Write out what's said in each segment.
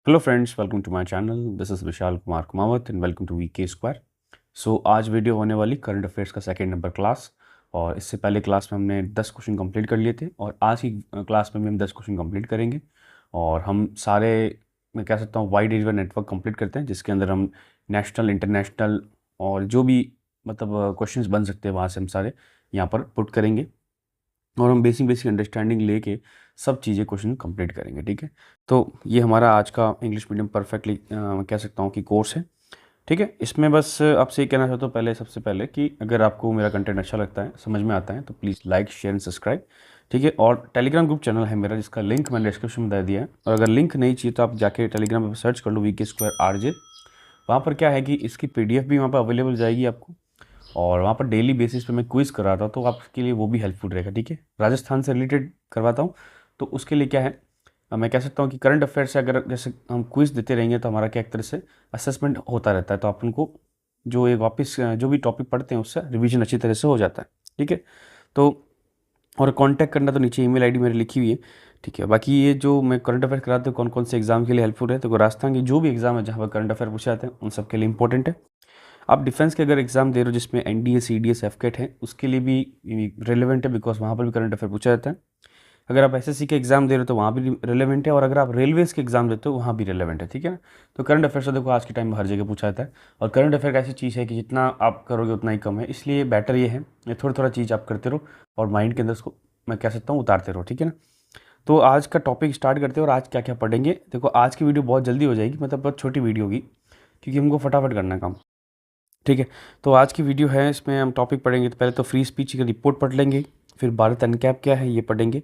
Hello friends, welcome to my channel. This is Vishal Kumar Kumawat and welcome to VK square. So आज video होने वाली current affairs का second number class. और इससे पहले क्लास में हमने 10 क्वेश्चन कंप्लीट कर लिए थे और आज की क्लास में भी हम 10 क्वेश्चन कंप्लीट करेंगे। और हम सारे, मैं कह सकता हूँ, वाइड एरिया नेटवर्क कंप्लीट करते हैं, जिसके अंदर हम नेशनल, इंटरनेशनल और जो भी मतलब क्वेश्चंस बन सकते हैं वहाँ से हम सारे यहाँ पर पुट करेंगे। और हम बेसिक बेसिक अंडरस्टैंडिंग लेके सब चीज़ें क्वेश्चन कंप्लीट करेंगे। ठीक है, तो ये हमारा आज का इंग्लिश मीडियम परफेक्टली कह सकता हूँ कि कोर्स है। ठीक है, इसमें बस आपसे ये कहना चाहता हूँ पहले, सबसे पहले, कि अगर आपको मेरा कंटेंट अच्छा लगता है, समझ में आता है, तो please like, share and subscribe. ठीक है, और टेलीग्राम ग्रुप चैनल है मेरा, जिसका लिंक मैंने डिस्क्रिप्शन में दे दिया है। और अगर लिंक नहीं चाहिए तो आप जाके टेलीग्राम पर सर्च कर लो वीके स्क्वायर RJ। वहाँ पर क्या है कि इसकी PDF भी वहाँ पर अवेलेबल जाएगी आपको। और वहाँ पर डेली बेसिस पे मैं क्विज़ कराता हूँ, तो आपके लिए वो भी हेल्पफुल रहेगा। ठीक है, राजस्थान से रिलेटेड करवाता हूँ, तो उसके लिए क्या है, मैं कह सकता हूँ कि करंट अफेयर से अगर जैसे हम क्विज़ देते रहेंगे तो हमारा क्या एक तरह से असेसमेंट होता रहता है, तो अपन को जो एक वापस जो भी टॉपिक पढ़ते हैं उससे रिवीजन अच्छी तरह से हो जाता है। ठीक है, तो और कांटेक्ट करना तो नीचे ईमेल आईडी मेरी लिखी हुई है। ठीक है, बाकी ये जो मैं करंट अफेयर कराते हूँ कौन कौन से एग्जाम के लिए हेल्पफुल है, तो राजस्थान की जो भी एग्जाम है जहाँ पर करंट अफेयर पूछे जाते हैं उन सब के लिए इंपॉर्टेंट है। आप डिफेंस के अगर एग्जाम दे रहे हो जिसमें NDA, CDS, FCAT है, उसके लिए भी रिलेवेंट है, बिकॉज वहाँ पर भी करंट अफेयर पूछा जाता है। अगर आप SSC के एग्जाम दे रहे हो तो वहाँ भी रिलेवेंट है, और अगर आप रेलवेज़ के एग्जाम देते हो वहाँ भी रिलेवेंट है। ठीक है ना, तो करंट अफेयर से देखो आज के टाइम में हर जगह पूछा जाता है। और करंट अफेयर ऐसी चीज़ है कि जितना आप करोगे उतना ही कम है, इसलिए बेटर ये है ये थोड़ा थोड़ा चीज़ आप करते रहो और माइंड के अंदर उसको, मैं कह सकता हूँ, उतारते रहो। ठीक है ना, तो आज का टॉपिक स्टार्ट करते हैं। और आज क्या क्या पढ़ेंगे, देखो आज की वीडियो बहुत जल्दी हो जाएगी, मतलब बहुत छोटी वीडियो होगी, क्योंकि हमको फटाफट करना है काम। ठीक है, तो आज की वीडियो है, इसमें हम टॉपिक पढ़ेंगे। तो पहले तो फ्री स्पीच की रिपोर्ट पढ़ लेंगे, फिर भारत अनकैप क्या है ये पढ़ेंगे,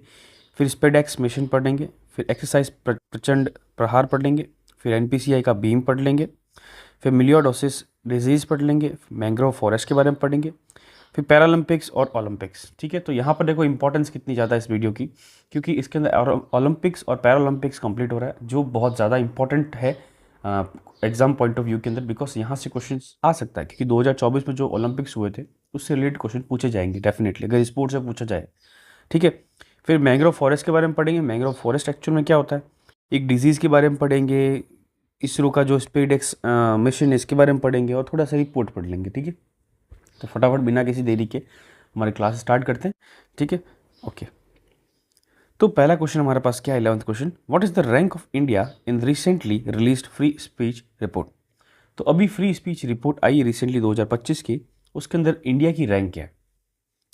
फिर स्पेडेक्स मिशन पढ़ लेंगे, फिर एक्सरसाइज प्रचंड प्रहार पढ़ लेंगे, फिर NPCI का बीम पढ़ लेंगे, फिर मिलियोडोसिस डिजीज़ पढ़ लेंगे, मैंग्रोव फॉरेस्ट के बारे में पढ़ेंगे, फिर पैरालंपिक्स और ओलंपिक्स। ठीक है, तो यहाँ पर देखो इंपॉर्टेंस कितनी ज़्यादा है इस वीडियो की, क्योंकि इसके अंदर ओलंपिक्स और पैरालंपिक्स कंप्लीट हो रहा है, जो बहुत ज़्यादा इंपॉर्टेंट है एग्जाम पॉइंट ऑफ व्यू के अंदर, बिकॉज यहाँ से क्वेश्चन आ सकता है, क्योंकि 2024 में जो ओलंपिक्स हुए थे उससे रिलेटेड क्वेश्चन पूछे जाएंगे डेफिनेटली, अगर स्पोर्ट्स से पूछा जाए। ठीक है, फिर मैंग्रोव फॉरेस्ट के बारे में पढ़ेंगे। मैंग्रोव फॉरेस्ट एक्चुअल में क्या होता है, एक डिजीज़ के बारे में पढ़ेंगे, इसरो का जो स्पेडेक्स मिशन है इसके बारे में पढ़ेंगे, और थोड़ा सा रिपोर्ट पढ़ लेंगे। ठीक है, तो फटाफट बिना किसी देरी के हमारे क्लास स्टार्ट करते हैं। ठीक है, ओके। तो पहला क्वेश्चन हमारे पास क्या है, 11th question, what is the rank of India in recently released free speech report. तो अभी free speech report I recently 2025 की, उसके अंदर इंडिया की रैंक क्या है।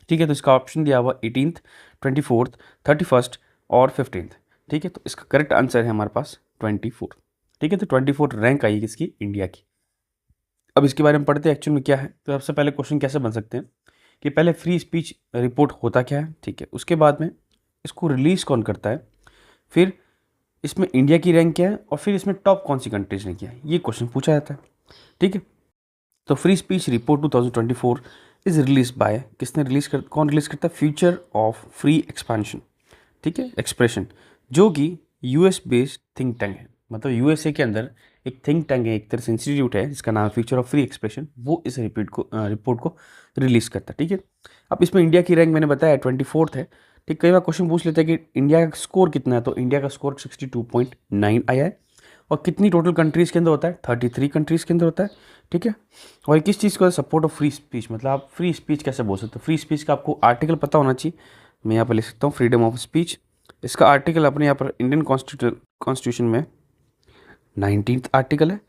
ठीक है, तो इसका ऑप्शन दिया हुआ 18th, 24th, 31st और 15th। ठीक है, तो इसका करेक्ट आंसर है हमारे पास 24। ठीक है, तो 24 रैंक आई है किसकी, इंडिया की। अब इसके बारे में पढ़ते हैं एक्चुअल में क्या है। तो सबसे पहले क्वेश्चन कैसे बन सकते हैं कि पहले फ्री स्पीच रिपोर्ट होता क्या है, ठीक है, उसके बाद में इसको रिलीज़ कौन करता है, फिर इसमें इंडिया की रैंक क्या है, और फिर इसमें टॉप कौन सी कंट्रीज ने किया है, ये क्वेश्चन पूछा जाता है। ठीक है, तो free speech report 2024 is release by, किसने रिलीज कर, कौन रिलीज करता है, फ्यूचर ऑफ फ्री एक्सपेंशन। ठीक है, एक्सप्रेशन, जो कि US बेस्ड थिंक टैंक है, मतलब USA के अंदर एक थिंक टैंक है, एक तरह से इंस्टीट्यूट है जिसका नाम है फ्यूचर ऑफ फ्री एक्सप्रेशन, वो इस रिपोर्ट को रिलीज करता है। ठीक है, अब इसमें इंडिया की रैंक मैंने बताया 24th है। ठीक, कई बार क्वेश्चन पूछ लेते हैं कि इंडिया का स्कोर कितना है, तो इंडिया का स्कोर 62.9 आया है। और कितनी टोटल कंट्रीज़ के अंदर होता है, 33 कंट्रीज़ के अंदर होता है। ठीक है, और किस चीज़ को सपोर्ट ऑफ फ्री स्पीच, मतलब आप फ्री स्पीच कैसे बोल सकते हो, फ्री स्पीच का आपको आर्टिकल पता होना चाहिए। मैं यहाँ पर लिख सकता हूँ फ्रीडम ऑफ स्पीच, इसका आर्टिकल अपने यहाँ पर इंडियन कॉन्स्टिट्यूशन में 19th आर्टिकल है।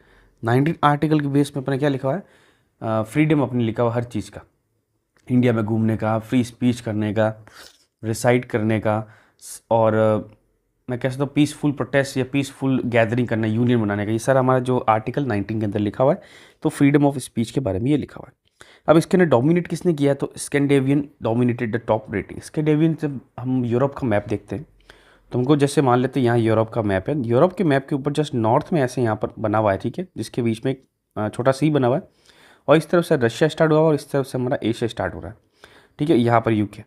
19th आर्टिकल के बेस में अपने क्या लिखा हुआ है, फ्रीडम अपने लिखा हुआ हर चीज़ का, इंडिया में घूमने का, फ्री स्पीच करने का, रिसाइड करने का, और मैं कह सकता हूँ पीसफुल प्रोटेस्ट या पीसफुल गैदरिंग करना, यूनियन बनाने का, ये सारा हमारा जो आर्टिकल 19 के अंदर लिखा हुआ है। तो फ्रीडम ऑफ स्पीच के बारे में ये लिखा हुआ है। अब इसके अंदर डोमिनेट किसने किया, तो Scandinavian dominated the top rating. Scandinavian, जब हम यूरोप का मैप देखते हैं तो हमको जैसे मान लेते हैं यहाँ यूरोप का मैप है, यूरोप के मैप के ऊपर जस्ट नॉर्थ में ऐसे यहाँ पर बना हुआ है, ठीक है, जिसके बीच में एक छोटा सी बना हुआ है, और इस तरफ से रशिया स्टार्ट हुआ और इस तरफ से हमारा एशिया स्टार्ट हो रहा है। ठीक है, यहाँ पर UK।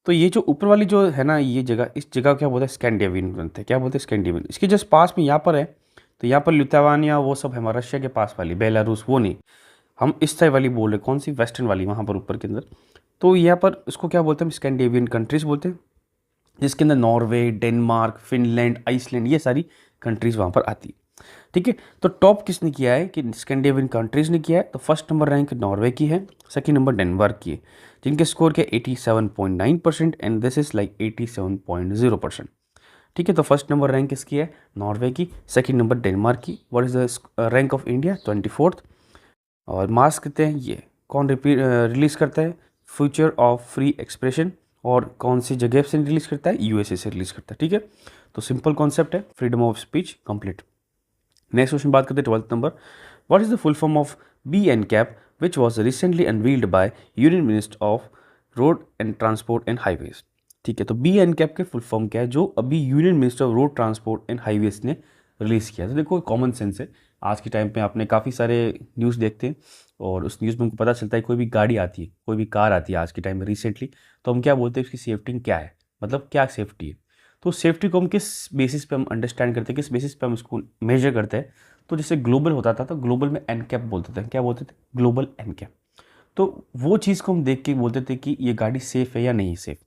तो ये जो ऊपर वाली जो है ना ये जगह, इस जगह को क्या बोलते हैं, स्कैंडिनेवियन बनते हैं, क्या बोलते हैं, स्कैंडिनेवियन। इसके जस्ट पास में यहाँ पर है, तो यहाँ पर लिथुआनिया वो सब है हमारा रशिया के पास वाली, बेलारूस वो नहीं, हम इस साइड वाली बोल रहे, कौन सी, वेस्टर्न वाली, वहाँ पर ऊपर के अंदर। तो यहाँ पर इसको क्या बोलते हैं, स्कैंडिनेवियन कंट्रीज बोलते हैं, जिसके अंदर नॉर्वे, डेनमार्क, फिनलैंड, आइसलैंड, ये सारी कंट्रीज़ वहाँ पर आती है। ठीक है। तो टॉप किसने किया है कि स्कैंडिनेवियन कंट्रीज ने किया है। तो फर्स्ट नंबर रैंक नॉर्वे की है, सेकंड नंबर डेनमार्क की है, जिनके स्कोर क्या 87.9% एंड दिस इज लाइक 87.0%। ठीक है। तो फर्स्ट नंबर रैंक किसकी है, नॉर्वे की, सेकंड नंबर डेनमार्क की। What is the rank of India, 24th। और मार्क्स कितने हैं, ये कौन रिलीज करता है, फ्यूचर ऑफ फ्री एक्सप्रेशन, और कौन सी जगह से रिलीज करता है, यूएसए से रिलीज करता है। ठीक है। तो सिंपल कॉन्सेप्ट है, freedom of speech complete. Next question बात करते हैं 12th number. What is the full form of B N cap which was recently unveiled by union minister of road and transport and highways. ठीक है। तो B N cap के full form क्या है, जो अभी union minister of road transport and highways ने release किया। तो देखो कॉमन सेंस है, आज के टाइम पे आपने काफ़ी सारे न्यूज़ देखते हैं और उस न्यूज़ में हमको पता चलता है कोई भी गाड़ी आती है, कोई भी कार आती है आज के टाइम में रिसेंटली, तो हम क्या बोलते हैं उसकी सेफ्टी क्या है, मतलब क्या सेफ्टी है। तो सेफ्टी को हम किस बेसिस पे हम अंडरस्टैंड करते हैं, किस बेसिस पे हम उसको मेजर करते हैं। तो जैसे ग्लोबल होता था तो ग्लोबल में एन कैप बोलते थे, क्या बोलते थे, ग्लोबल एन कैप। तो वो चीज़ को हम देख के बोलते थे कि ये गाड़ी सेफ़ है या नहीं सेफ़।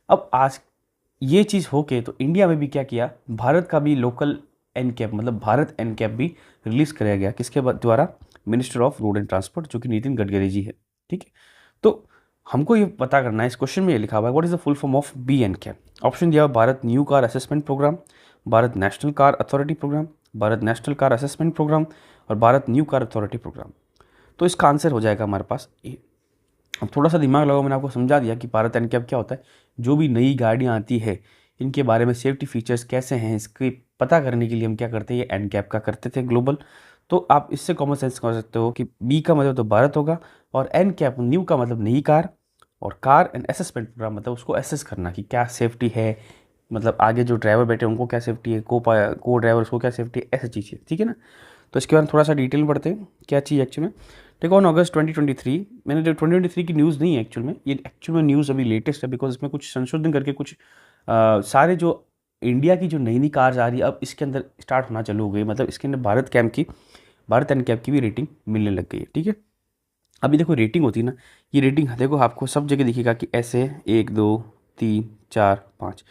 अब आज ये चीज़ होके तो इंडिया में भी क्या किया, भारत का भी लोकल एन कैप मतलब भारत एन कैप भी रिलीज़ कराया गया, किसके द्वारा, minister of road and transport जो कि नितिन गडकरी जी है। ठीक है। तो हमको ये पता करना है, इस क्वेश्चन में ये लिखा हुआ है what is the full form of B N CAP. Option दिया हुआ Bharat new car assessment programme, Bharat national car authority programme, Bharat national car assessment programme और Bharat new car authority programme. तो इसका आंसर हो जाएगा हमारे पास ए। अब थोड़ा सा दिमाग लगाओ, मैंने आपको समझा दिया कि भारत एन कैप क्या होता है। जो भी नई गाड़ियाँ आती है इनके बारे में सेफ्टी फीचर्स कैसे हैं इसके पता करने के लिए हम क्या करते हैं, ये एन कैप का करते थे ग्लोबल। तो आप इससे कॉमन सेंस कर सकते हो कि बी का मतलब तो भारत होगा और एन कैप न्यू का मतलब नई कार, और कार एंड असेसमेंट प्रोग्राम मतलब उसको असेस करना कि क्या सेफ्टी है, मतलब आगे जो ड्राइवर बैठे उनको क्या सेफ्टी है, को ड्राइवर उसको क्या सेफ्टी है, ऐसी चीज़ है। ठीक है ना। तो इसके बारे में थोड़ा सा डिटेल में पढ़ते हैं क्या चीज़ एक्चुअल में। देखो ऑन अगस्त 2023, मैंने जो 2023 की न्यूज़ नहीं है एक्चुअल में, ये एक्चुअल में न्यूज़ अभी लेटेस्ट है बिकॉज इसमें कुछ संशोधन करके कुछ सारे जो इंडिया की जो नई नई कार्स आ रही है अब इसके अंदर स्टार्ट होना चालू हो गई, मतलब इसके अंदर भारत एन कैप की भी रेटिंग मिलने लग गई है। ठीक है। अभी देखो रेटिंग होती है ना, ये रेटिंग देखो आपको सब जगह दिखेगा कि ऐसे 1 2 3 4 5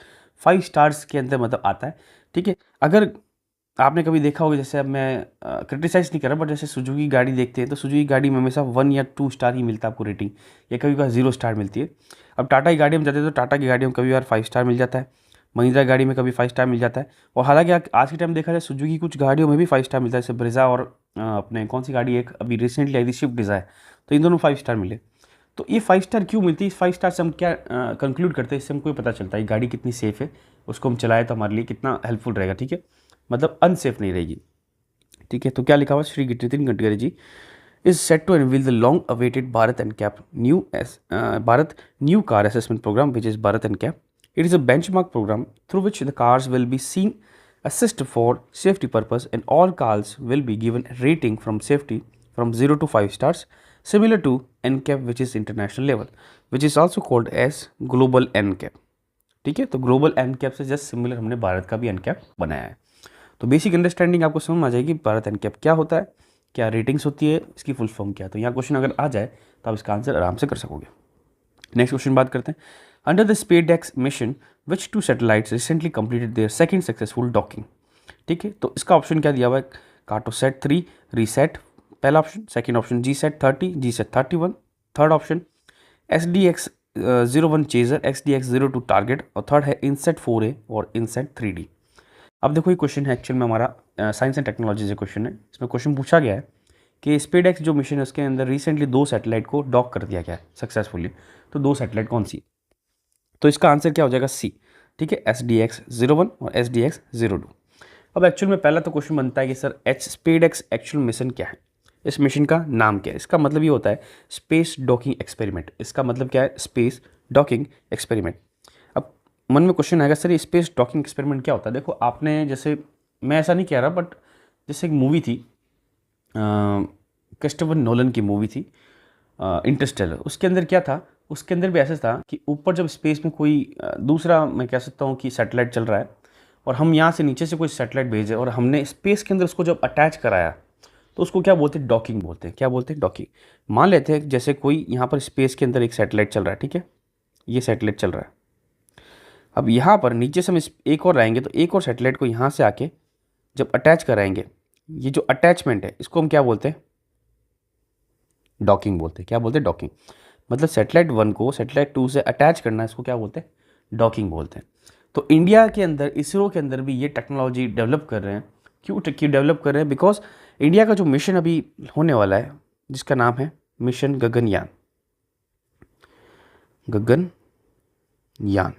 5 स्टार्स के अंदर मतलब आता है। ठीक है। अगर आपने कभी देखा होगा, जैसे अब मैं क्रिटिसाइज़ नहीं कर रहा, बट जैसे सुजुकी गाड़ी देखते हैं तो सुजुकी गाड़ी में हमेशा 1 या 2 स्टार ही मिलता है आपको रेटिंग, या कभी कभी 0 स्टार मिलती है। अब टाटा की गाड़ी में जाते हैं तो टाटा की गाड़ी में कभी बार 5 स्टार मिल जाता है, महिंद्रा गाड़ी में कभी 5 स्टार मिल जाता है। और हालांकि आज के टाइम देखा जाए सुजुकी की कुछ गाड़ियों में भी 5 स्टार मिलता है, जैसे ब्रेजा और अपने कौन सी गाड़ी एक अभी रिसेंटली आई थी स्विफ्ट डिज़ायर, तो इन दोनों 5 स्टार मिले। तो ये 5 स्टार क्यों मिलती है, इस 5 स्टार से हम क्या कंक्लूड करते हैं, इससे हमको ये पता चलता है गाड़ी कितनी सेफ़ है, उसको हम चलाए तो हमारे लिए कितना हेल्पफुल रहेगा। ठीक है। मतलब अनसेफ नहीं रहेगी। ठीक है। तो क्या लिखा हुआ, Shri Nitin Gadkari ji is set to unveil the long awaited Bharat N CAP Bharat new car assessment programme which is Bharat N CAP. It is a benchmark programme through which the cars will be seen assessed for safety purpose and all cars will be given rating from safety from 0 to 5 stars similar to NCAP which is international level which is also called as global NCAP। ठीक है। तो global NCAP से just similar हमने भारत का भी NCAP बनाया है। तो बेसिक अंडरस्टैंडिंग आपको समझ में आ जाएगी भारत NCAP क्या होता है, क्या रेटिंग्स होती है, इसकी फुल फॉर्म क्या है। तो यहाँ क्वेश्चन अगर आ जाए तो आप इसका आंसर आराम से कर सकोगे। नेक्स्ट क्वेश्चन बात करते हैं। Under the SpaceX mission which 2 satellites recently completed their second successful docking. ठीक है। तो इसका ऑप्शन क्या दिया हुआ है, कार्टोसैट 3 रीसेट पहला option, second option GSAT 30 GSAT 31, third option SDX 01 chaser XDX 02 target, और थर्ड है इनसेट 4A और इनसेट 3D। अब देखो ये क्वेश्चन है एक्चुअल में हमारा साइंस एंड टेक्नोलॉजी से क्वेश्चन है। इसमें क्वेश्चन पूछा गया है कि स्पेसएक्स जो मिशन है उसके अंदर रिसेंटली 2 सैटेलाइट को डॉक कर दिया गया है सक्सेसफुली। तो 2 सैटेलाइट कौन सी, तो इसका आंसर क्या हो जाएगा, सी। ठीक है। SDX 01 और SDX 02। अब एक्चुअल में पहला तो क्वेश्चन बनता है कि सर स्पेसएक्स एक्चुअल मिशन क्या है, इस मिशन का नाम क्या है। इसका मतलब ये होता है स्पेस डॉकिंग एक्सपेरिमेंट। इसका मतलब क्या है, स्पेस डॉकिंग एक्सपेरिमेंट। अब मन में क्वेश्चन आएगा सर ये स्पेस डॉकिंग एक्सपेरिमेंट क्या होता है। देखो आपने, जैसे मैं ऐसा नहीं कह रहा, बट जैसे एक मूवी थी क्रिस्टोफर नोलन की मूवी थी इंटरस्टेलर, उसके अंदर क्या था, उसके अंदर भी ऐसा था कि ऊपर जब स्पेस में कोई दूसरा, मैं कह सकता हूँ कि सैटेलाइट चल रहा है और हम यहाँ से नीचे से कोई सैटेलाइट भेजे और हमने स्पेस के अंदर उसको जब अटैच कराया तो उसको क्या बोलते हैं, डॉकिंग बोलते हैं। क्या बोलते हैं, डॉकिंग। मान लेते हैं जैसे कोई यहाँ पर स्पेस के अंदर एक सैटेलाइट चल रहा है, ठीक है, ये सैटेलाइट चल रहा है। अब यहाँ पर नीचे से हम एक और आएंगे तो एक और सैटेलाइट को यहाँ से आके जब अटैच कराएंगे ये जो अटैचमेंट है इसको हम क्या बोलते हैं, डॉकिंग बोलते हैं। क्या बोलते हैं, डॉकिंग। मतलब सैटेलाइट 1 को सैटेलाइट 2 से अटैच करना, इसको क्या बोलते हैं, डॉकिंग बोलते हैं। तो इंडिया के अंदर, इसरो के अंदर भी ये टेक्नोलॉजी डेवलप कर रहे हैं। क्यों डेवलप कर रहे हैं, बिकॉज इंडिया का जो मिशन अभी होने वाला है जिसका नाम है मिशन गगनयान। गगनयान,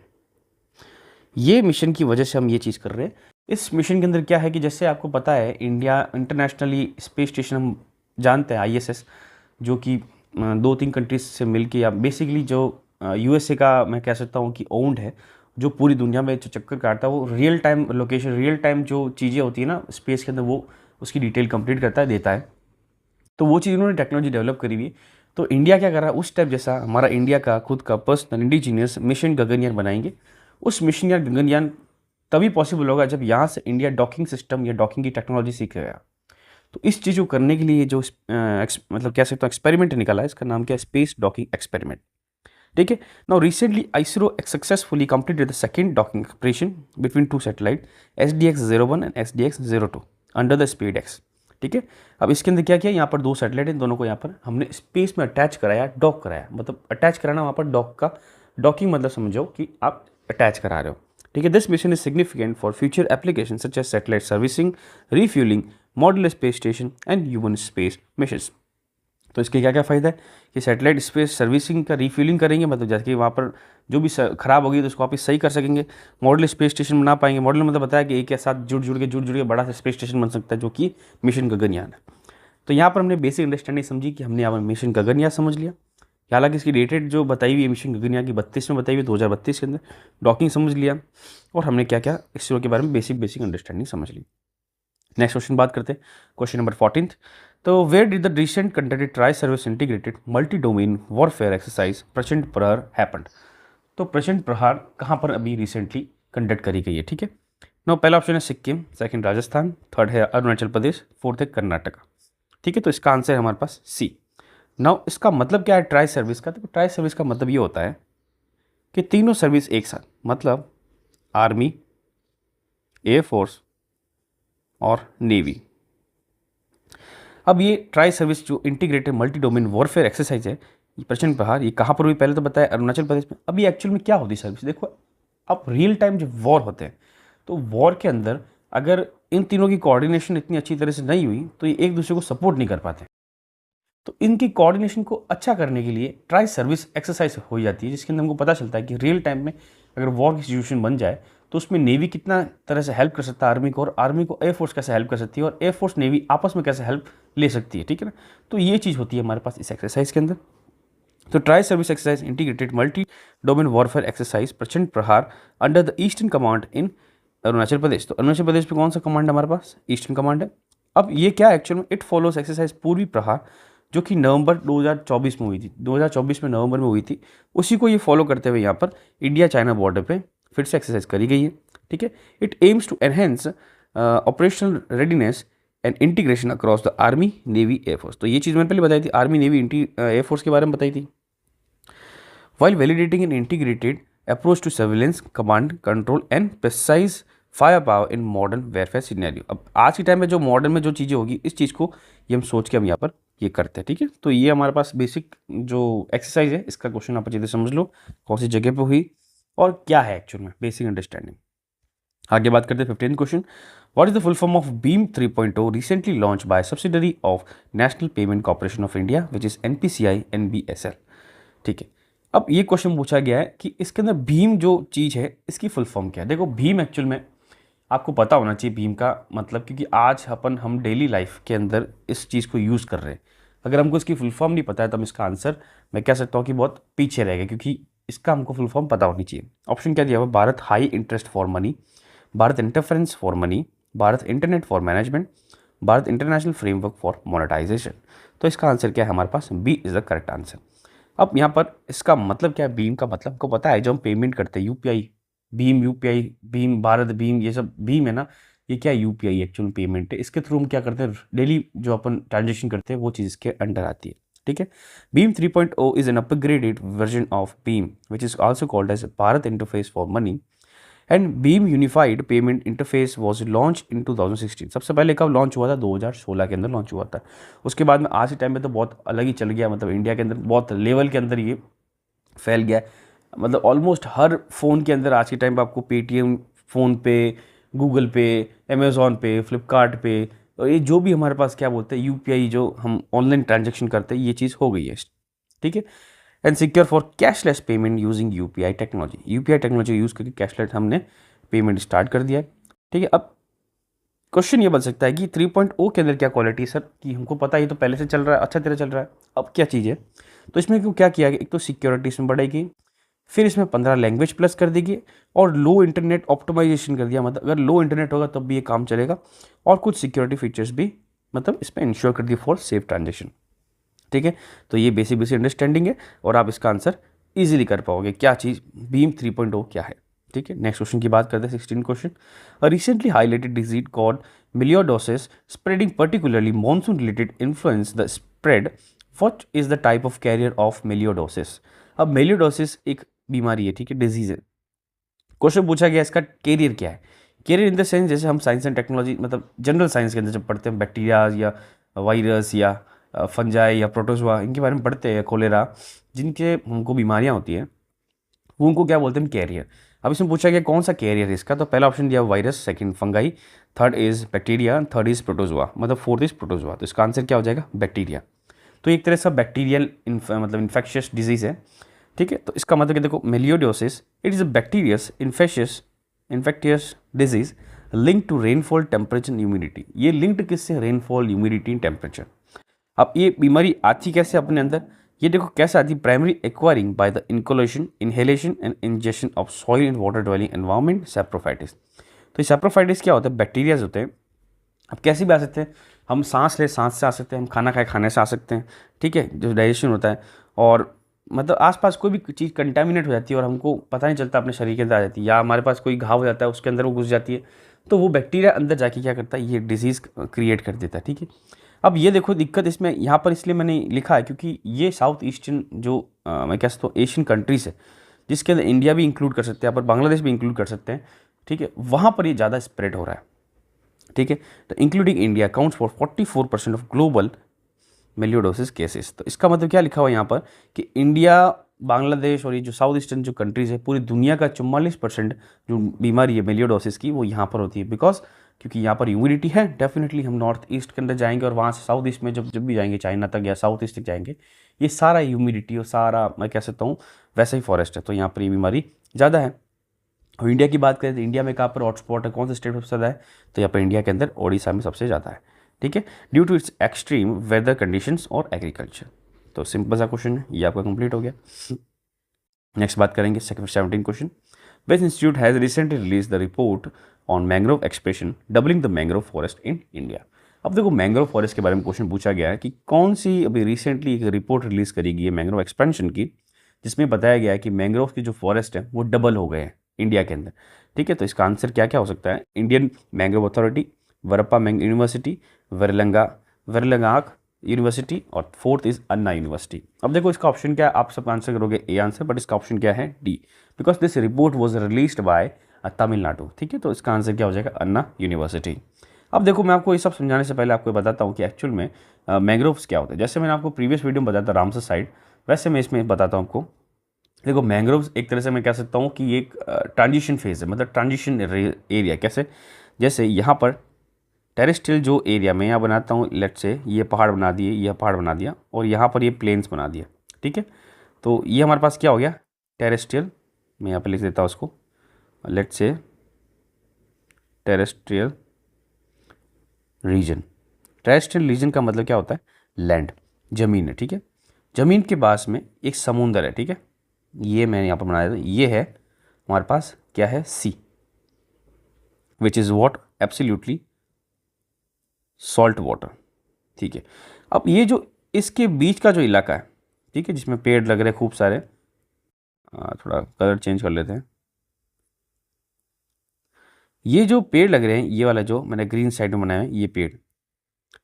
ये मिशन की वजह से हम ये चीज़ कर रहे हैं। इस मिशन के अंदर क्या है कि जैसे आपको पता है, इंडिया इंटरनेशनली स्पेस स्टेशन हम जानते हैं आईएसएस, जो कि 2-3 कंट्रीज से मिलके, या बेसिकली जो यूएसए का मैं कह सकता हूँ कि ओन्ड है, जो पूरी दुनिया में जो चक्कर काटता है, वो real time location, real time जो चीज़ें होती है ना स्पेस के अंदर, वो उसकी डिटेल कंप्लीट करता है, देता है। तो वो चीज़ उन्होंने टेक्नोलॉजी डेवलप करी हुई है। तो इंडिया क्या कर रहा है, उस टाइप जैसा हमारा इंडिया का खुद का पर्सनल इंडिजीनियस मिशन गगनयान बनाएंगे। उस मिशन या गगनयान तभी पॉसिबल होगा जब यहाँ से इंडिया डॉकिंग सिस्टम या डॉकिंग की टेक्नोलॉजी सीखेगा। तो इस चीज़ को करने के लिए जो मतलब कह सकता हूँ एक्सपेरिमेंट निकला है, इसका नाम क्या है, स्पेस डॉकिंग एक्सपेरिमेंट। ठीक है। Now recently ISRO successfully completed the second docking operation between two satellite SDX-01 and SDX-02 under the SpaceX. ठीक है। अब इसके अंदर क्या किया, यहाँ पर 2 सैटेलाइट हैं, दोनों को यहाँ पर हमने स्पेस में अटैच कराया, डॉक कराया। मतलब अटैच कराना, वहाँ पर डॉक का डॉकिंग मतलब समझो कि आप अटैच करा रहे हो। ठीक है। This mission is significant for future application such as satellite servicing, refuelling, modular space station and human space missions. तो इसके क्या क्या फ़ायदा है कि सैटेलाइट स्पेस सर्विसिंग का रिफ्यूलिंग करेंगे, मतलब जैसे कि वहाँ पर जो भी खराब होगी तो उसको वापस सही कर सकेंगे। मॉडल स्पेस स्टेशन बना पाएंगे। मॉडल मतलब बताया कि एक के साथ जुड़ के बड़ा सा स्पेस स्टेशन बन सकता है, जो कि मिशन गगनयान है। तो यहाँ पर हमने बेसिक अंडरस्टैंडिंग समझी कि हमने यहाँ पर मिशन गगनयान समझ लिया। हालांकि इसकी डेटेड जो बताई हुई है मिशन गगनयान की 32 में बताई हुई है, 2032 के अंदर। डॉकिंग समझ लिया, और हमने क्या क्या इसरो के बारे में बेसिक अंडरस्टैंडिंग समझ ली। नेक्स्ट क्वेश्चन बात करते हैं, क्वेश्चन नंबर 14। तो where did the recent conducted tri service integrated multi domain warfare exercise Prachand Prahar happened. तो प्रचंड प्रहार कहाँ पर अभी रिसेंटली कंडक्ट करी गई है। ठीक है। नो, पहला ऑप्शन है सिक्किम, सेकंड राजस्थान, थर्ड है अरुणाचल प्रदेश, फोर्थ है कर्नाटका। ठीक है। तो इसका आंसर है हमारे पास सी। नाउ इसका मतलब क्या है ट्राई सर्विस का, तो ट्राई सर्विस का मतलब ये होता है कि तीनों सर्विस एक साथ, मतलब आर्मी, एयरफोर्स और नेवी। अब ये ट्राई सर्विस जो integrated multi domain warfare exercise है, ये प्रचंड प्रहार, ये कहाँ पर हुई, पहले तो बताया अरुणाचल प्रदेश में। अब ये एक्चुअल में क्या होती है सर्विस, देखो अब रियल टाइम जब वॉर होते हैं, तो वॉर के अंदर अगर इन तीनों की कोऑर्डिनेशन इतनी अच्छी तरह से नहीं हुई तो ये एक दूसरे को सपोर्ट नहीं कर पाते। तो इनकी कोऑर्डिनेशन को अच्छा करने के लिए ट्राई सर्विस एक्सरसाइज हो जाती है, जिसके अंदर हमको पता चलता है कि रियल टाइम में अगर वॉर की सिचुएशन बन जाए तो उसमें नेवी कितना तरह से हेल्प कर सकता है आर्मी को, और आर्मी को एयरफोर्स कैसे हेल्प कर सकती है, और एयरफोर्स नेवी आपस में कैसे हेल्प ले सकती है। ठीक है ना। तो ये चीज़ होती है हमारे पास इस एक्सरसाइज के अंदर। तो tri service exercise integrated multi domain warfare exercise Prachand Prahar under the eastern command in Arunachal Pradesh. तो अरुणाचल प्रदेश में कौन सा कमांड है हमारे पास, ईस्टर्न कमांड है। अब ये क्या एक्चुअल में, इट फॉलोज एक्सरसाइज पूर्वी प्रहार, जो कि नवंबर 2024 में हुई थी, 2024 में नवंबर में हुई थी। उसी को ये फॉलो करते हुए यहाँ पर इंडिया चाइना बॉर्डर पे फिर से एक्सरसाइज करी गई है। ठीक है। It aims to enhance operational readiness and integration across the army, navy, air force. तो ये चीज़ मैंने पहले बताई थी, आर्मी, नेवी, एयरफोर्स के बारे में बताई थी। While validating an integrated approach to surveillance, command control and precise fire power in modern warfare scenario. अब आज के टाइम में जो मॉडर्न में जो चीज़ें होगी, इस चीज़ को ये हम सोच के हम यहाँ पर ये करते हैं। ठीक है। तो ये हमारे पास बेसिक जो एक्सरसाइज है, इसका क्वेश्चन आप अच्छे से समझ लो कौन सी जगह पे हुई और क्या है एक्चुअल में, बेसिक अंडरस्टैंडिंग। आगे बात करते हैं 15th question. What is the full form of beam 3.0 recently launch by subsidiary of national payment corporation of India which is NPCI NBSL। ठीक है। अब ये क्वेश्चन पूछा गया है कि इसके अंदर भीम जो चीज़ है इसकी फुल फॉर्म क्या है। देखो भीम एक्चुअल में आपको पता होना चाहिए भीम का मतलब, क्योंकि आज हम डेली लाइफ के अंदर इस चीज़ को यूज़ कर रहे हैं। अगर हमको इसकी फुल फॉर्म नहीं पता है तो हम इसका आंसर मैं कह सकता हूँ कि बहुत पीछे रहेगा, क्योंकि इसका हमको फुल फॉर्म पता होनी चाहिए। ऑप्शन क्या दिया हुआ, Bharat high interest for money, Bharat interference for money, Bharat internet for management, Bharat international framework for monetization. तो इसका आंसर क्या है हमारे पास, B is the correct answer. अब यहाँ पर इसका मतलब क्या है, भीम का मतलब को पता है, जो हम पेमेंट करते हैं यूपीआई, भीम यूपीआई, भीम भारत भीम, ये सब भीम है ना, ये क्या यूपीआई एक्चुअल पेमेंट है। इसके थ्रू हम क्या करते हैं, डेली जो अपन ट्रांजेक्शन करते हैं वो चीज़ इसके अंडर आती है। ठीक है। भीम 3.0 is an upgraded version of भीम which is also called as Bharat interface for money and BHIM unified payment interface was launch in 2016। सबसे पहले कब लॉन्च हुआ था? 2016 के अंदर लॉन्च हुआ था। उसके बाद में आज के टाइम में तो बहुत अलग ही चल गया, मतलब इंडिया के अंदर बहुत लेवल के अंदर ये फैल गया। मतलब ऑलमोस्ट हर फ़ोन के अंदर आज के टाइम पर आपको पेटीएम, फ़ोनपे, गूगल पे, अमेज़ॉन पे, फ्लिपकार्ट पे, और ये जो भी हमारे पास क्या बोलते हैं यूपीआई, जो हम ऑनलाइन ट्रांजैक्शन करते हैं, ये चीज़ हो गई है। ठीक है। And secure for cashless payment using UPI technology. UPI technology use करके कैशलेस हमने पेमेंट स्टार्ट कर दिया है। ठीक है। अब क्वेश्चन ये बन सकता है कि 3.0 के अंदर क्या क्वालिटी है सर, कि हमको पता है ये तो पहले से चल रहा है, अच्छा तरह चल रहा है, अब क्या चीज़ है? तो इसमें क्यों क्या किया गया, एक तो सिक्योरिटी इसमें बढ़ेगी, फिर इसमें 15 लैंग्वेज प्लस कर देगी, और लो इंटरनेट ऑप्टिमाइजेशन कर दिया, मतलब अगर लो इंटरनेट होगा तब भी ये काम चलेगा, और कुछ सिक्योरिटी फीचर्स भी मतलब इसमें इंश्योर कर दिए फॉर सेफ ट्रांजेक्शन। ठीक है। तो ये बेसिक बेसिक अंडरस्टैंडिंग है और आप इसका आंसर इजीली कर पाओगे, क्या चीज़ बीम 3.0 क्या है। ठीक है। नेक्स्ट क्वेश्चन की बात करते हैं, 16 question. Recently highlighted disease called melioidosis spreading particularly monsoon related influence the spread. What is the type of carrier of melioidosis? अब मिलियोडोसिस एक बीमारी है, ठीक है, डिजीज है। क्वेश्चन पूछा गया इसका कैरियर क्या है। कैरियर इन द सेंस जैसे हम साइंस एंड टेक्नोलॉजी मतलब जनरल साइंस के अंदर जब पढ़ते हैं बैक्टीरिया या वायरस या फंजाई या प्रोटोजोआ, इनके बारे में पढ़ते हैं, कोलेरा, जिनके हमको बीमारियां होती हैं, वो उनको क्या बोलते हैं? कैरियर। अब इसमें पूछा गया कौन सा कैरियर है इसका, तो पहला ऑप्शन दिया virus, second fungi, third is bacteria, third is protozoa, मतलब फोर्थ इज प्रोटोजोआ। तो इसका आंसर क्या हो जाएगा? बैक्टीरिया। तो एक तरह से बैक्टीरियल मतलब इन्फेक्शियस डिजीज है। ठीक है। तो इसका मतलब कि देखो melioidosis it is a bacterious infectious disease link to rainfall temperature humidity. ये लिंक्ड किससे? Rainfall, humidity, temperature. अब ये बीमारी आती कैसे अपने अंदर? ये देखो कैसे आती, primary acquiring by the inoculation, inhalation and injection of soil in water dwelling environment, saprophytes. तो ये सैप्रोफाइटिस क्या होता है? बैक्टीरियाज होते हैं। अब कैसे भी आ सकते हैं, हम सांस ले सांस से आ सकते हैं, हम खाना खाए खाने से आ सकते हैं। ठीक है, जो डाइजेशन होता है, और मतलब आसपास कोई भी चीज़ कंटामिनेट हो जाती है और हमको पता नहीं चलता, अपने शरीर के अंदर आ जाती है, या हमारे पास कोई घाव हो जाता है उसके अंदर वो घुस जाती है, तो वो बैक्टीरिया अंदर जाके क्या करता है? ये डिजीज़ क्रिएट कर देता है। ठीक है। अब ये देखो दिक्कत इसमें यहाँ पर इसलिए मैंने लिखा है क्योंकि ये साउथ ईस्टर्न जो मैं कह सकता हूँ एशियन कंट्रीज़ है, जिसके अंदर इंडिया भी इंक्लूड कर सकते हैं, यहाँ पर बांग्लादेश भी इंक्लूड कर सकते हैं। ठीक है, वहाँ पर ये ज़्यादा स्प्रेड हो रहा है। ठीक है। तो including India accounts for 44% of global मेलियोडोसिस cases. तो इसका मतलब क्या लिखा हुआ है यहाँ पर कि इंडिया, बांग्लादेश और ये जो साउथ ईस्टर्न जो कंट्रीज़ है, पूरी दुनिया का 44% जो बीमारी है मेलियोडोसिस की, वो यहाँ पर होती है। बिकॉज क्योंकि यहाँ पर ह्यूमिडिटी है। डेफिनेटली हम नॉर्थ ईस्ट के अंदर जाएंगे और वहाँ से साउथ ईस्ट में जब जब भी जाएंगे, चाइना तक या साउथ ईस्ट तक जाएंगे, ये सारा ह्यूमिडिटी और सारा मैं कह सकता हूँ वैसा ही फॉरेस्ट है, तो यहाँ पर ये बीमारी ज़्यादा है। और इंडिया की बात करें तो इंडिया में कहाँ पर हॉटस्पॉट है, कौन सा स्टेट सबसे ज़्यादा है? तो यहाँ पर इंडिया के अंदर ओडिशा में सबसे ज़्यादा है। ठीक है, due to its extreme weather conditions और एग्रीकल्चर। तो सिंपल सा क्वेश्चन है, ये आपका कंप्लीट हो गया। नेक्स्ट बात करेंगे 17 question. West institute has recently release the report on mangrove expression doubling the mangrove forest in India. अब देखो मैंग्रोव फॉरेस्ट के बारे में क्वेश्चन पूछा गया है कि कौन सी अभी रिसेंटली एक रिपोर्ट रिलीज करी गई है मैंग्रोव एक्सपेंशन की, जिसमें बताया गया है कि मैंग्रोव की जो फॉरेस्ट है वो डबल हो गए हैं इंडिया के अंदर। ठीक है। तो इसका आंसर क्या क्या हो सकता है? इंडियन मैंग्रोव अथॉरिटी, वरप्पा मैंग यूनिवर्सिटी, वेरलंगाक यूनिवर्सिटी, और फोर्थ इज अन्ना यूनिवर्सिटी। अब देखो इसका ऑप्शन क्या है, आप सब आंसर करोगे ए आंसर, बट इसका ऑप्शन क्या है? D, because this report was released by Tamil Nadu. ठीक है। तो इसका आंसर क्या हो जाएगा? अन्ना यूनिवर्सिटी। अब देखो मैं आपको ये सब समझाने से पहले आपको बताता हूँ कि एक्चुअल में मैंग्रोव्स क्या होता है। जैसे मैंने आपको प्रीवियस वीडियो में बताया था रामसर साइड, वैसे मैं इसमें बताता हूँ आपको। देखो मैंग्रोव्स एक तरह से मैं कह सकता हूँ कि एक ट्रांजिशन फेज है, मतलब ट्रांजिशन एरिया। कैसे? जैसे यहाँ पर टेरेस्ट्रियल जो एरिया में यहाँ बनाता हूँ, लेट से ये पहाड़ बना दिए, यह पहाड़ बना दिया, और यहाँ पर ये प्लेन्स बना दिया। ठीक है। तो ये हमारे पास क्या हो गया? टेरेस्ट्रियल। मैं यहाँ पर लिख देता हूँ उसको, लेट से टेरेस्ट्रियल रीजन। टेरेस्ट्रियल रीजन का मतलब क्या होता है? लैंड, ज़मीन है। ठीक है। ज़मीन के पास में एक समुंदर है। ठीक है। ये मैंने यहाँ पर बनाया था, ये है हमारे पास क्या है? C, which is what? Absolutely salt water. ठीक है। अब ये जो इसके बीच का जो इलाका है, ठीक है, जिसमें पेड़ लग रहे हैं खूब सारे, थोड़ा कलर चेंज कर लेते हैं। ये जो पेड़ लग रहे हैं, ये वाला जो मैंने ग्रीन साइड में बनाया है, ये पेड़,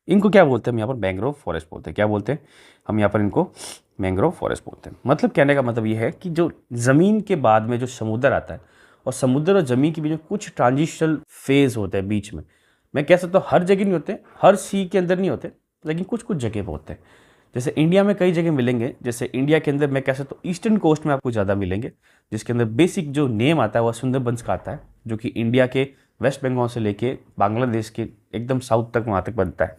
इनको क्या बोलते हैं? हम यहाँ पर मैंग्रोव फॉरेस्ट बोलते हैं। क्या बोलते हैं हम यहाँ पर? इनको मैंग्रोव फॉरेस्ट बोलते हैं। मतलब कहने का मतलब ये है कि जो ज़मीन के बाद में जो समुद्र आता है और समुद्र और ज़मीन के बीच में कुछ ट्रांजिशनल फेज़ होते हैं बीच में। मैं कह सकता हूँ हर जगह नहीं होते, हर सी के अंदर नहीं होते, लेकिन कुछ कुछ जगह पर होते हैं। जैसे इंडिया में कई जगह मिलेंगे, जैसे इंडिया के अंदर मैं कह सकता हूँ ईस्टर्न कोस्ट में आपको ज़्यादा मिलेंगे, जिसके अंदर बेसिक जो नेम आता है वह सुंदरबंस का आता है, जो कि इंडिया के वेस्ट बंगाल से लेके बांग्लादेश के एकदम साउथ तक वहाँ तक बनता है।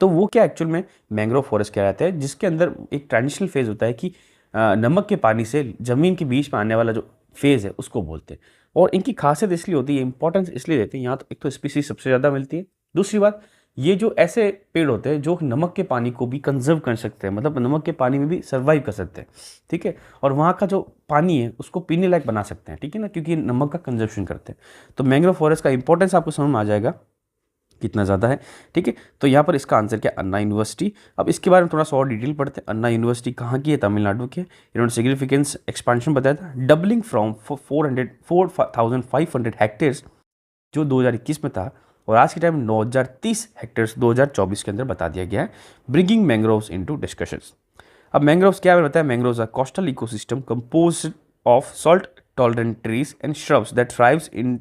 तो वो क्या एक्चुअल में मैंग्रोव फॉरेस्ट कहलाता है, जिसके अंदर एक ट्रांजिशनल फेज होता है कि नमक के पानी से ज़मीन के बीच में आने वाला जो फेज़ है उसको बोलते हैं। और इनकी खासियत इसलिए होती है, इंपॉर्टेंस इसलिए देते हैं, यहाँ तो एक तो स्पीसीज सबसे ज़्यादा मिलती है, दूसरी बात ये जो ऐसे पेड़ होते हैं जो नमक के पानी को भी कंजर्व कर सकते हैं, मतलब नमक के पानी में भी सर्वाइव कर सकते हैं, ठीक है, और वहाँ का जो पानी है उसको पीने लायक बना सकते हैं, ठीक है ना, क्योंकि नमक का कंजर्वेशन करते हैं। तो मैंग्रोव फॉरेस्ट का इंपॉर्टेंस आपको समझ में आ जाएगा कितना ज़्यादा है, ठीक है। तो यहाँ पर इसका आंसर क्या, अन्ना यूनिवर्सिटी। अब इसके बारे में थोड़ा सा और डिटेल पढ़ते हैं। अन्ना यूनिवर्सिटी कहाँ की है, तमिलनाडु की है। इन्होंने सिग्निफिकेंस एक्सपांशन बताया था, डबलिंग फ्रॉम 4,500 हेक्टेयर्स जो 2021 में था, और आज के टाइम 9,030 हेक्टेयर्स 2024 के अंदर बता दिया गया है, ब्रिंगिंग मैंग्रोव्स इनटू डिस्कशंस। अब मैंग्रोव्स क्या बताया, mangroves are coastal ecosystem composed of salt tolerant trees and shrubs that thrives in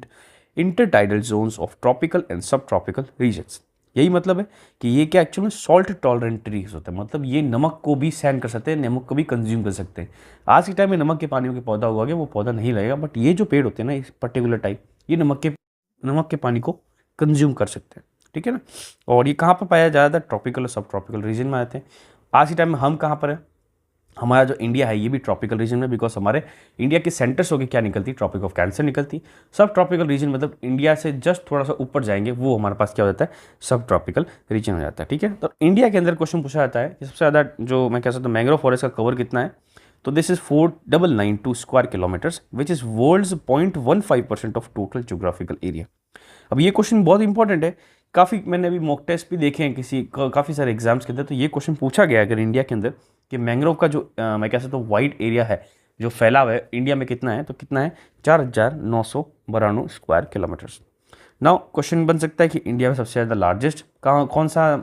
intertidal zones of tropical and sub tropical regions. यही मतलब है कि ये क्या एक्चुअल में सॉल्ट टॉलरेंट ट्रीज होते हैं, मतलब ये नमक को भी सहन कर सकते हैं, नमक को भी कंज्यूम कर सकते हैं। आज के टाइम में नमक के पानी के पौधा उगा वो पौधा नहीं लगेगा, बट ये जो पेड़ होते हैं ना, इस पर्टिकुलर टाइप, ये नमक के पानी को कंज्यूम कर सकते हैं, ठीक है ना। और ये कहाँ पर पाया जाता है, ट्रॉपिकल और सब ट्रॉपिकल रीजन में आते हैं। आज के टाइम में हम कहाँ पर हैं, हमारा जो इंडिया है ये भी ट्रॉपिकल रीजन में, बिकॉज हमारे इंडिया के सेंटर्स होकर क्या निकलती, ट्रॉपिक ऑफ कैंसर निकलती। सब ट्रॉपिकल रीजन मतलब इंडिया से जस्ट थोड़ा सा ऊपर जाएंगे वो हमारे पास क्या हो जाता है, सब ट्रॉपिकल रीजन हो जाता है, ठीक है। तो इंडिया के अंदर क्वेश्चन पूछा जाता है कि सबसे ज़्यादा जो मैं कह सकता हूँ मैंग्रोव फॉरेस्ट का कवर कितना है, तो this is 4,992 square kilometres which is world's 0.15% of total geographical area. अब ये क्वेश्चन बहुत इंपॉर्टेंट है, काफ़ी मैंने अभी मॉक टेस्ट भी देखे हैं काफ़ी सारे एग्जाम्स के अंदर, तो ये क्वेश्चन पूछा गया है अगर इंडिया के अंदर कि मैंग्रोव का जो मैं कह सकता हूँ वाइड एरिया है जो फैला हुआ है इंडिया में कितना है, तो कितना है, 4,992 स्क्वायर किलोमीटर्स। नाउ क्वेश्चन बन सकता है कि इंडिया में सबसे ज़्यादा लार्जेस्ट कौन सा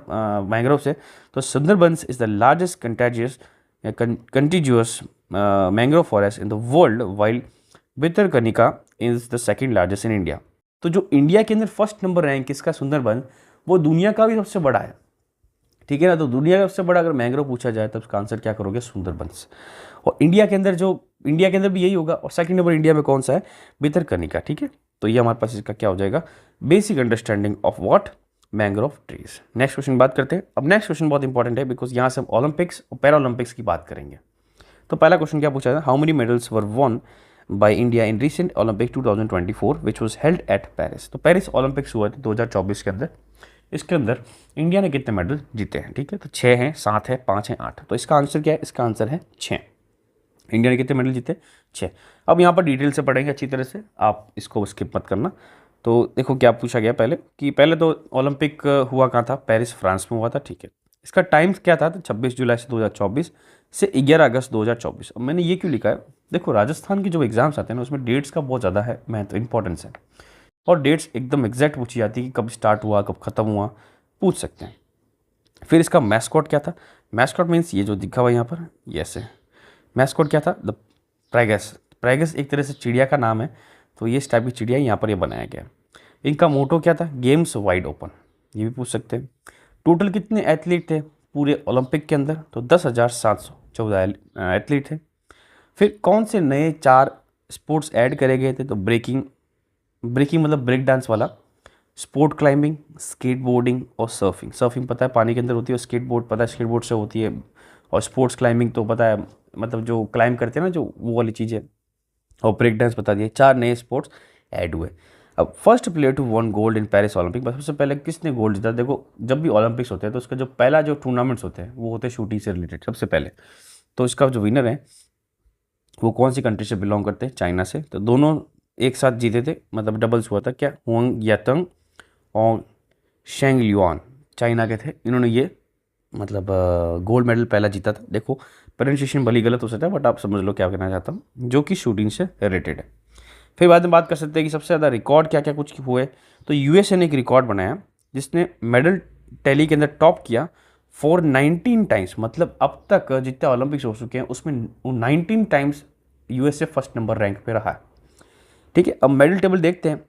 मैंग्रोव है, तो Sundarbans is the largest contiguous mangrove forest in the world, while Bhitarkanika is the second largest in India. तो जो इंडिया के अंदर फर्स्ट नंबर रैंक किसका, सुंदरबन, वो दुनिया का भी सबसे बड़ा है, ठीक है ना। तो दुनिया का सबसे बड़ा अगर मैंग्रोव पूछा जाए तो उसका आंसर क्या करोगे, सुंदरबंस। और इंडिया के अंदर भी यही होगा। और सेकंड नंबर इंडिया में कौन सा है, भितरकनिका, ठीक है। तो ये हमारे पास इसका क्या हो जाएगा, basic understanding of what, mangrove trees. Next question बात करते हैं। अब नेक्स्ट क्वेश्चन बहुत इंपॉर्टेंट है बिकॉज यहाँ से हम ओलंपिक्स और पैरा ओलंपिक्स की बात करेंगे। तो पहला क्वेश्चन क्या पूछा था, how many medals were won by India in recent Olympic 2024 which was held at Paris. तो पेरिस ओलंपिक्स हुआ था 2024 के अंदर, इसके अंदर इंडिया ने कितने मेडल जीते हैं, ठीक है। तो 6 हैं, 7 है, 5 हैं, 8। तो इसका आंसर क्या है, इसका आंसर है 6। इंडिया ने कितने मेडल जीते, 6। अब यहाँ पर डिटेल से पढ़ेंगे अच्छी तरह से, आप इसको स्किप मत करना। तो देखो क्या पूछा गया पहले तो ओलंपिक हुआ कहाँ था, पेरिस फ्रांस में हुआ था, ठीक है। इसका टाइम क्या था, तो 26 जुलाई से 2024 से 11 अगस्त 2024। अब मैंने ये क्यों लिखा है, देखो राजस्थान की जो एग्जाम्स आते हैं ना उसमें डेट्स का बहुत ज़्यादा है महत्व, इंपॉर्टेंस है, और डेट्स एकदम एग्जैक्ट पूछी जाती है कि कब स्टार्ट हुआ कब खत्म हुआ, पूछ सकते हैं। फिर इसका मैस्कॉट क्या था, मैस्कॉट मीन्स ये जो दिखा हुआ यहाँ पर, ये ऐसे मैस्कॉट क्या था, द प्राइगस। प्राइगस एक तरह से चिड़िया का नाम है, तो ये इस टाइप की चिड़िया यहाँ पर ये बनाया गया। इनका मोटो क्या था, गेम्स वाइड ओपन, ये भी पूछ सकते हैं। टोटल कितने एथलीट थे पूरे ओलंपिक के अंदर, तो 10,714 एथलीट थे। फिर कौन से नए 4 स्पोर्ट्स ऐड करे गए थे, तो ब्रेकिंग मतलब ब्रेक डांस वाला, स्पोर्ट क्लाइंबिंग, स्केट बोर्डिंग और सर्फिंग। सर्फिंग पता है पानी के अंदर होती है, स्केट बोर्ड पता है स्केट बोर्ड से होती है, और स्पोर्ट्स क्लाइंबिंग तो पता है मतलब जो क्लाइंब करते हैं ना, जो वो वाली चीज़ें, और ब्रेक डांस बता दिए। 4 नए स्पोर्ट्स ऐड हुए। अब first player to won gold in Paris Olympic, बस सबसे पहले किसने गोल्ड जीता। देखो जब भी ओलंपिक्स होते हैं तो उसका जो पहला जो टूर्नामेंट्स होते हैं वो होते हैं शूटिंग से रिलेटेड सबसे पहले। तो इसका जो विनर है वो कौन सी कंट्री से बिलोंग करते हैं, चाइना से। तो दोनों एक साथ जीते थे, मतलब डबल्स हुआ था क्या, हुआंग यातंग और शेंग लियुआन चाइना के थे, इन्होंने ये मतलब गोल्ड मेडल पहला जीता था। देखो प्रोनाउंसिएशन भली गलत हो सकता है बट आप समझ लो क्या कहना चाहता हूँ, जो कि शूटिंग से रिलेटेड है। फिर बाद में बात कर सकते हैं कि सबसे ज़्यादा रिकॉर्ड क्या क्या कुछ हुए। तो यूएसए ने एक रिकॉर्ड बनाया जिसने मेडल टैली के अंदर टॉप किया फॉर 19 टाइम्स, मतलब अब तक जितने ओलंपिक्स हो चुके हैं उसमें 19 times USA first number rank पे रहा है, ठीक है, अब मेडल टेबल देखते हैं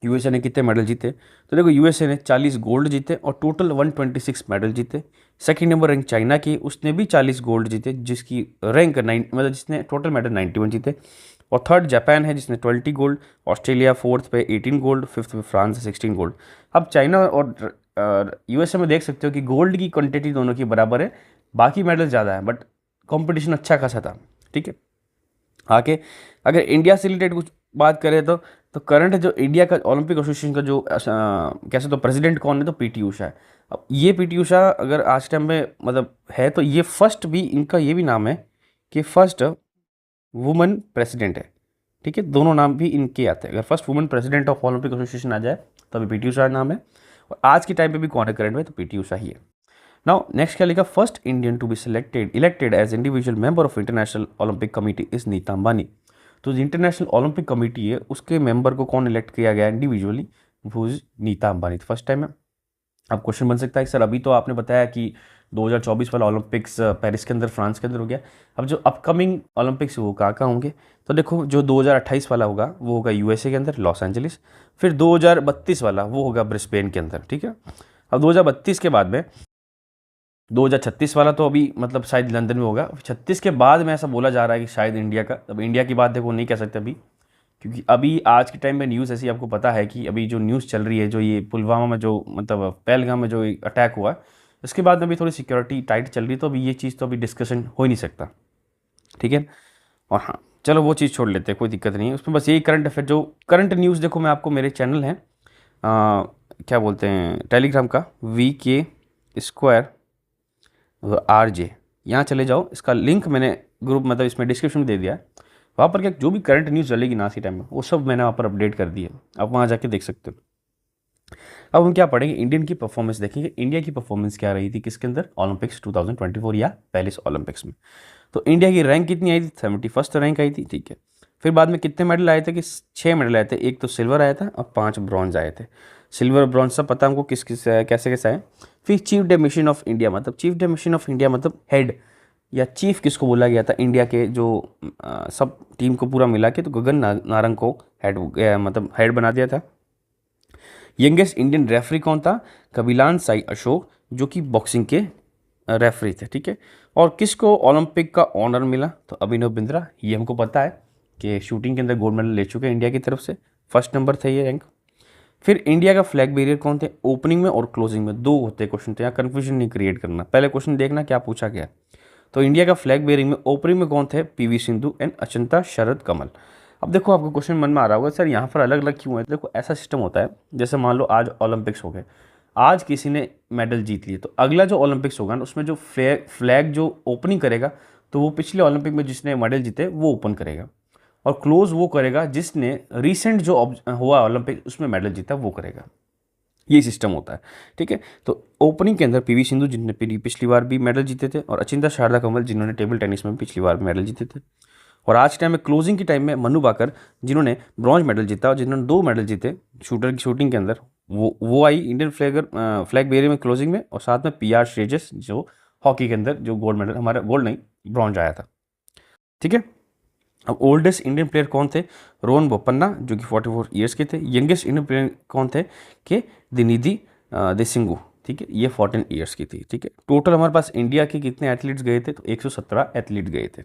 यूएसए ने कितने मेडल जीते। तो देखो यूएसए ने 40 गोल्ड जीते और टोटल 126 मेडल जीते। सेकंड नंबर रैंक चाइना की, उसने भी 40 गोल्ड जीते, जिसकी रैंक 9 मतलब जिसने टोटल मेडल 91 जीते। और थर्ड जापान है जिसने 20 गोल्ड, ऑस्ट्रेलिया फोर्थ पे 18 गोल्ड, फिफ्थ पे फ्रांस 16 गोल्ड। अब चाइना और यूएसए में देख सकते हो कि गोल्ड की क्वांटिटी दोनों की बराबर है, बाकी मेडल ज़्यादा है, बट कंपटीशन अच्छा खासा था। ठीक है, आगे अगर इंडिया से रिलेटेड कुछ बात करें तो करंट जो इंडिया का ओलंपिक एसोसिएशन का जो कैसे तो प्रेसिडेंट कौन है, तो पीटी उषा है। अब ये पीटी उषा अगर आज टाइम में मतलब है, तो ये फर्स्ट भी इनका ये भी नाम है कि फर्स्ट वुमन प्रेसिडेंट है। ठीक है, दोनों नाम भी इनके आते हैं। अगर first woman president of Olympic association आ जाए तो अभी पीटी उषा नाम है, और आज के टाइम पे भी कौन है करंट में, तो पीटी उषा ही है। नाउ नेक्स्ट क्या लिखा, first Indian to be elected as individual member of International Olympic Committee is Nita Ambani. तो जो इंटरनेशनल ओलंपिक कमेटी है उसके मेंबर को कौन इलेक्ट किया गया इंडिविजुअली, वो नीता अंबानी। तो फर्स्ट टाइम है। अब क्वेश्चन बन सकता है सर अभी तो आपने बताया कि 2024 वाला ओलंपिक्स पेरिस के अंदर फ्रांस के अंदर हो गया, अब जो अपकमिंग ओलंपिक्स वो कहाँ कहाँ होंगे। तो देखो जो 2028 वाला होगा वो होगा यूएसए के अंदर लॉस एंजलिस, फिर 2032 वाला वो होगा ब्रिस्बेन के अंदर। ठीक है, अब 2032 के बाद में 2036 वाला तो अभी मतलब शायद लंदन में होगा, 36 के बाद में ऐसा बोला जा रहा है कि शायद इंडिया का। अब इंडिया की बात देखो नहीं कह सकते अभी, क्योंकि अभी आज के टाइम में न्यूज़ ऐसी आपको पता है कि अभी जो न्यूज़ चल रही है, जो ये पुलवामा में जो मतलब पहलगाम में जो अटैक हुआ, इसके बाद में अभी थोड़ी सिक्योरिटी टाइट चल रही है, तो अभी ये चीज़ तो अभी डिस्कशन हो ही नहीं सकता। ठीक है, और हाँ चलो वो चीज़ छोड़ लेते हैं, कोई दिक्कत नहीं है उसमें। बस यही करंट अफेयर जो करंट न्यूज़ देखो, मैं आपको मेरे चैनल है क्या बोलते हैं टेलीग्राम का, VK² RJ, यहाँ चले जाओ, इसका लिंक मैंने ग्रुप मतलब इसमें डिस्क्रिप्शन में दे दिया है। वहाँ पर क्या जो भी करंट न्यूज़ चलेगी ना इसी टाइम में, वो सब मैंने वहाँ पर अपडेट कर दी है, आप वहाँ जाके देख सकते हो। अब हम क्या पढ़ेंगे, इंडियन की परफॉर्मेंस देखेंगे, इंडिया की परफॉर्मेंस क्या रही थी किसके अंदर, ओलंपिक्स 2024 या पेरिस ओलंपिक्स में। तो इंडिया की रैंक कितनी आई थी, 71st रैंक आई थी। ठीक है, फिर बाद में कितने मेडल आए थे कि 6 मेडल आए थे, एक तो सिल्वर आया था और 5 ब्रॉन्ज आए थे। सिल्वर ब्रॉन्ज सब पता हमको किस किस कैसे कैसे आए। फिर chief de mission of India, मतलब chief de mission of India मतलब हेड या चीफ किसको बोला गया था इंडिया के जो सब टीम को पूरा मिला के, तो गगन नारंग को हेड मतलब हेड बना दिया था। यंगेस्ट इंडियन रेफरी कौन था, कबिलान साई अशोक, जो कि बॉक्सिंग के रेफरी थे। ठीक है, और किसको ओलंपिक का ऑनर मिला, तो अभिनव बिंद्रा। ये हमको पता है कि शूटिंग के अंदर गोल्ड मेडल ले चुके हैं इंडिया की तरफ से, फर्स्ट नंबर थे ये रैंक। फिर इंडिया का फ्लैग बेरियर कौन थे, ओपनिंग में और क्लोजिंग में दो होते क्वेश्चन थे, यहाँ कन्फ्यूजन नहीं क्रिएट करना, पहले क्वेश्चन देखना क्या पूछा गया। तो इंडिया का फ्लैग बेयरिंग में ओपनिंग में कौन थे, पीवी सिंधु एंड अचंता शरद कमल। अब देखो आपको क्वेश्चन मन में आ रहा होगा सर यहाँ पर अलग अलग क्यों है, तो देखो ऐसा सिस्टम होता है, जैसे मान लो आज ओलंपिक्स हो गए, आज किसी ने मेडल जीत लिए, तो अगला जो ओलंपिक्स होगा ना उसमें जो फ्लैग जो ओपनिंग करेगा, तो वो पिछले ओलंपिक में जिसने मेडल जीते वो ओपन करेगा, और क्लोज वो करेगा जिसने रिसेंट जो हुआ ओलंपिक उसमें मेडल जीता वो करेगा। ये सिस्टम होता है। ठीक है, तो ओपनिंग के अंदर पीवी सिंधु जिन्होंने पिछली बार भी मेडल जीते थे, और अचिंता शारदा कमल जिन्होंने टेबल टेनिस में पिछली बार मेडल जीते थे। और आज के टाइम में क्लोजिंग के टाइम में मनु बाकर जिन्होंने ब्रॉन्ज मेडल जीता और जिन्होंने 2 मेडल जीते शूटर की शूटिंग के अंदर, वो आई इंडियन फ्लैग बेयरिंग में क्लोजिंग में, और साथ में PR श्रेजस जो हॉकी के अंदर जो गोल्ड मेडल, हमारा गोल्ड नहीं ब्रॉन्ज आया था। ठीक है, अब ओल्डेस्ट इंडियन प्लेयर कौन थे, रोहन बोपन्ना जो कि 44 ईयर्स के थे। यंगेस्ट इंडियन प्लेयर कौन थे, कि दिनिधि देसिंगू। ठीक है, ये 14 ईयर्स की थी। ठीक है, टोटल हमारे पास इंडिया के कितने एथलीट्स गए थे, तो 117 एथलीट गए थे।